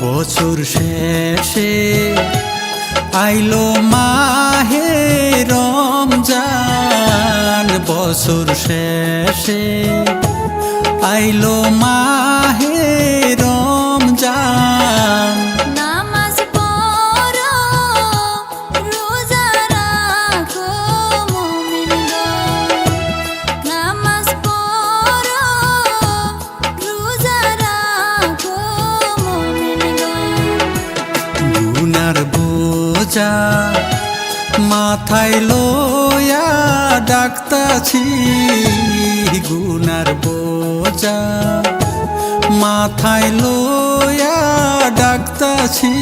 বছর শেষে আইলো মাহে রমজান, বছর শেষে আইলো মাহে রমজান। নামাজ পড়ো, রোজা রাখো মুমিনগণ। নামাজ পড়ো, রোজা রাখো মুমিনগণ। গুনার বোঝা মাথায় লইয়া ডাকতাছি, গুনার বোঝা মাথায় লইয়া ডাকতাছি।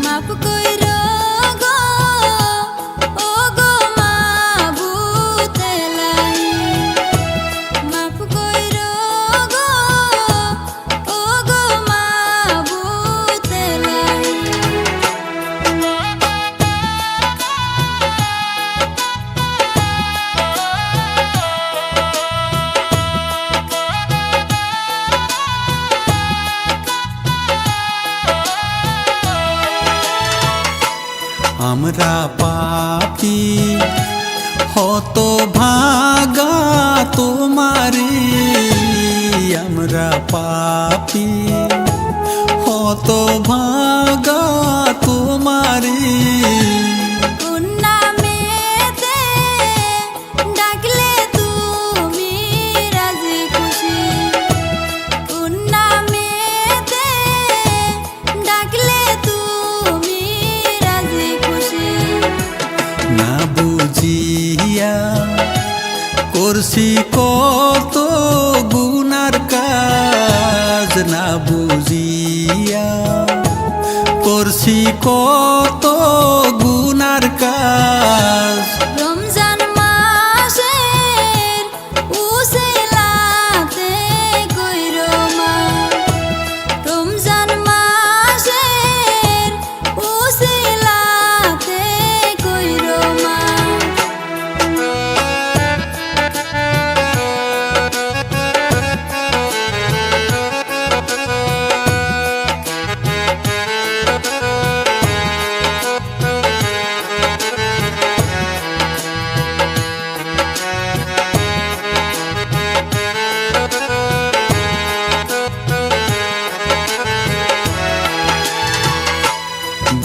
মাফ কইরো গো, ও গো মাবুদ এলাহি। মাফ কইরো গো, ও গো মাবুদ এলাহি। আমরা পাপী হত ভাগা তোমারি, আমরা পাপী হত ভাগা তোমারি। কোন নামেতে ডাকলে তুমি রাজি খুশি? কোন নামেতে ডাকলে তুমি রাজি খুশি? না বুঝিয়া করছি কত গুনার কাজ, না বুঝিয়া করছি কত গুনার কাজ। রমজান মাসের উসিলাতে কইরো মাফ। রমজান মাসের উসিলাতে কইরো মাফ।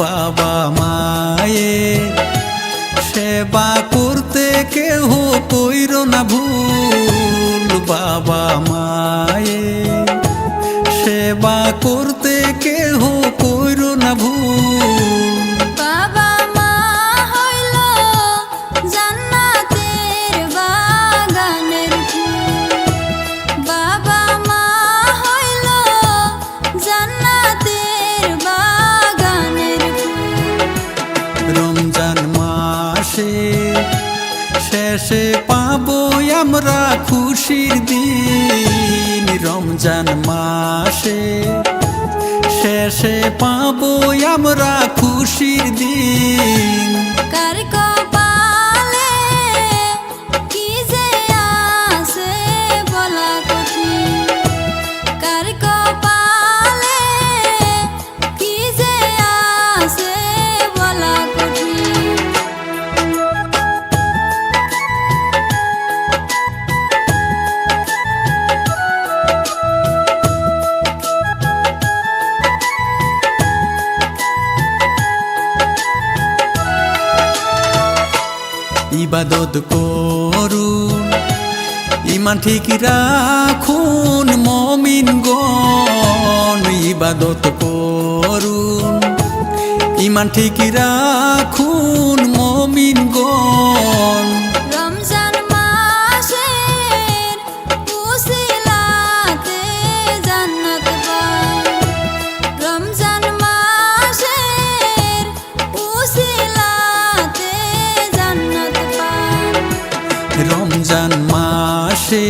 বাবা মায়ে সেবা করতে কেহ কইর না ভুল, বাবা মায়ে সেবা করতে কেহ কইর না ভুল। বাবা মা হইল জান্নাতের বাগানের ফুল। বাবা মা হইল জান্নাতের বাগানের ফুল। রমজান মাসে শেষে পাবো আমরা খুশির দিন, রমজান মাসে শেষে পাবো আমরা খুশির দিন। কার কপালে কি যে আছে বলা কঠিন। কার কপালে কি যে আছে বলা কঠিন। ইবাদত করুন, ইমান ঠিক রাখুন মুমিনগণ। ইবাদত করুন, ইমান ঠিক রাখুন মুমিনগণ। রমজান মাসের উসিলাতে জান্নাত পাই। রমজান মাসের উসিলাতে জান্নাত পাই। রমজান মাসে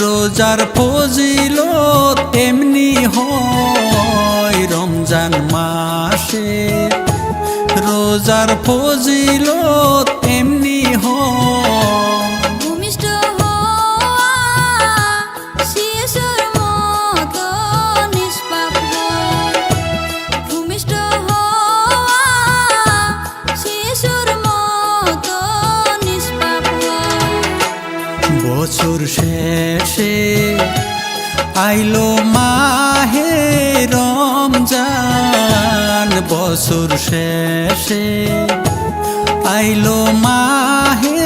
রোজার ফজিলত এমনি হয়, রমজান মাসে রোজার ফজিলত এমনি হয়। ভূমিষ্ঠ হওয়া শিশুর মতো নিষ্পাপ আইলো মাহে রমজান বছর শেষে আইলো মাহে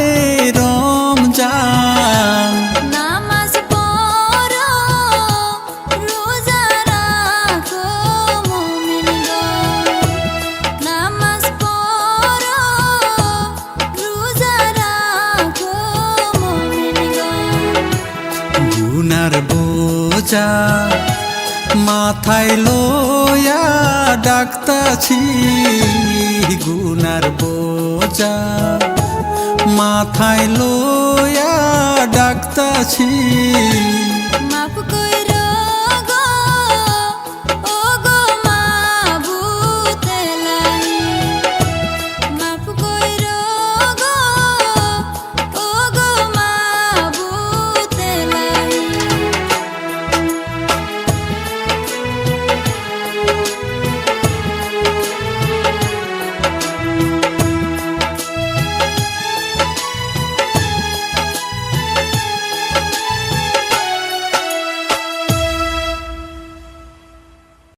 রমজান নামাজ পড়ো রোজা রাখো মুমিনগণ নামাজ পড়ো রোজা রাখো মুমিনগণ গুনার বোঝা মাথায় লইয়া ডাকতাছি গুনার বোঝা মাথায় লইয়া ডাকতাছি